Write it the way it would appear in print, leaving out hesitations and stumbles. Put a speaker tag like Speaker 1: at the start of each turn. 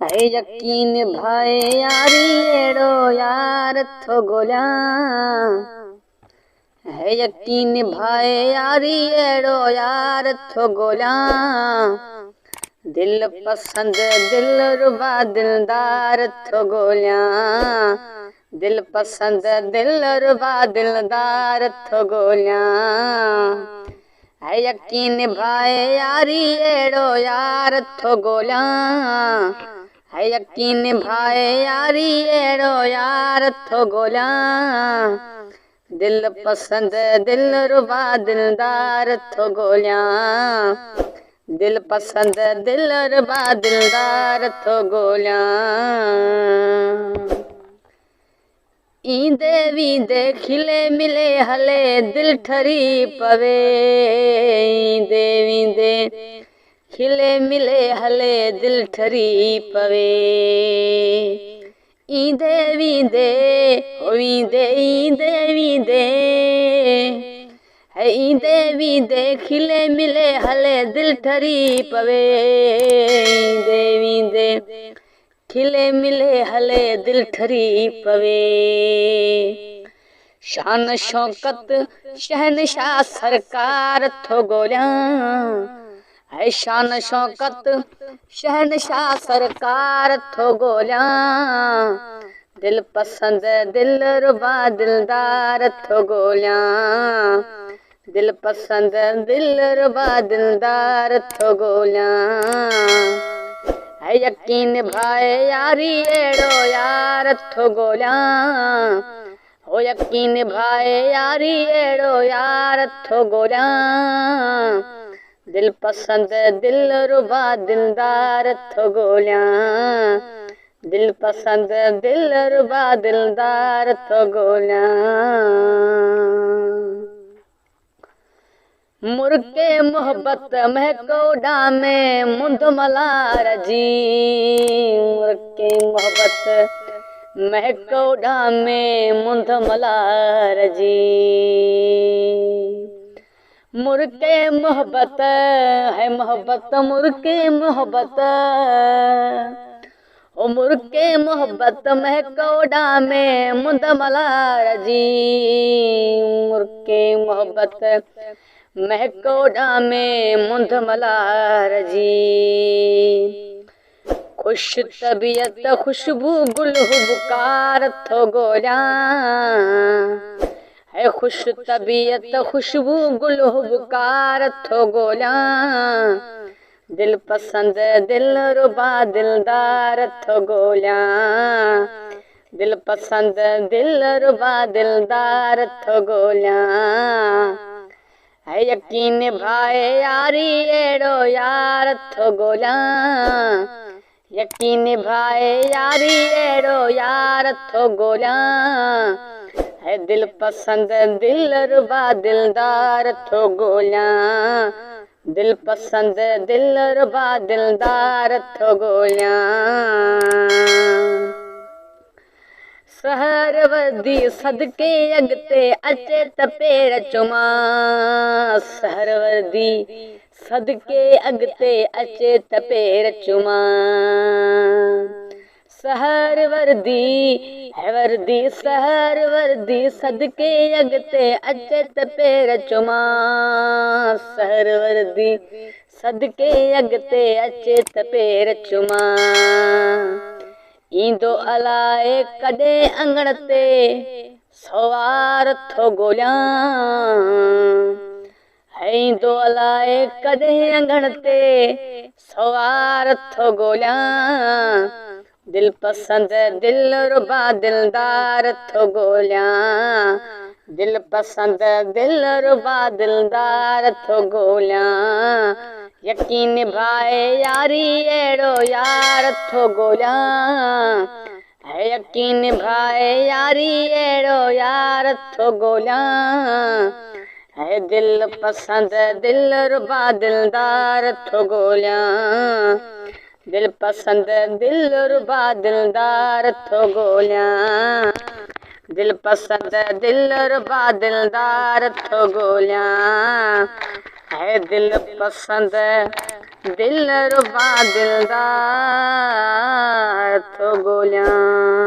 Speaker 1: है यकीन भाई यारी एड़ो यार थो गोला है यकीन भाई यारी एड़ो यार थो गोला दिल पसंद दिल रुबा दिलदार थो गोला दिल पसंद दिल रुबा दिलदार थो गोला है यकीन भाई यारी एड़ो यार थो गोला है यकीन भाई यारी एड़ो यार थो गोला दिल पसंद दिल रुबा दिलदार थो गोला दिल पसंद दिल रुबा दिलदार थो गोला ईंदे वींदे खिले मिले हले दिल ठरी पवे ईंदे वींदे खिले मिले हले दिल ठरी पवे ईंदे वींदे वींदे ईंदे वींदे है ईंदे वींदे खिले मिले हले दिल ठरी पवे ईंदे वींदे खिले मिले हले दिल ठरी पवे शान शौकत शहनशाह सरकार थो गोला है शान शौकत शहनशाह सरकार थो गोला दिल पसंद दिल रुबा दिलदार थो गोला दिल पसंद दिल रुबा दिलदार थो गोला है यकीन भाई यारी एड़ो यार थो गोला हो यकीन भाई यारी एड़ो यार थो गोला दिल पसंद दिल रुबा दिलदार थो गोला दिल पसंद दिल रुबा दिलदार थो गोला मुर्के मोहब्बत महको डामे मुंद मलार जी मुर्के मोहब्बत महको डामे मुंद मलार जी मुर्के मोहब्बत है मोहब्बत मुर्के मोहब्बत ओ मुर्के मोहब्बत महको डामे मुंद मलार जी मुर्के मोहब्बत महको डामे मुंद मलार जी खुश तबीयत खुशबू गुल हुबकार थो गोला है खुश तबीयत खुशबू गुल हुबकार थो गोला दिल पसंद दिल रुबा दिलदार थो गोला दिल पसंद दिल रुबा दिलदार थो गोला है यकीन भाई यारी एड़ो यार थो गोला यकीन भाई यारी एड़ो यार थो गोला है दिल पसंद दिल रुबा दिलदार थो गोला दिल पसंद दिल रुबा दिलदार थो गोला सहर वर्दी सदके अगते अचे त पेर चुमा सहर वर्दी सदके अगते अचे त पेर चुमा सहर वर्दी है वर्दी सहर वर्दी सदके अगते अचे त पेर चुमा सहर वर्दी सदके अगते अचे त पेर चुमा ईंदो अलाए कॾे अंगण ते सवार थो गोला है ईंदो अलाए कॾे अंगण ते सवार थो गोला दिल पसंद दिल रुबा दिलदार थो गोला दिल पसंद दिल रुबा दिलदार थो गोला यकीन भाई यारी एड़ो यार थो गोला है यकीन भाई यारी एड़ो यार थो गोला है दिल पसंद दिल रुबा दिलदार थो गोला दिल पसंद दिल रुबा दिलदार थो गोला दिल पसंद दिल रुबा दिलदार थो गोला है दिल पसंद दिल रुबा दिलदार थो ॻोल्हियां।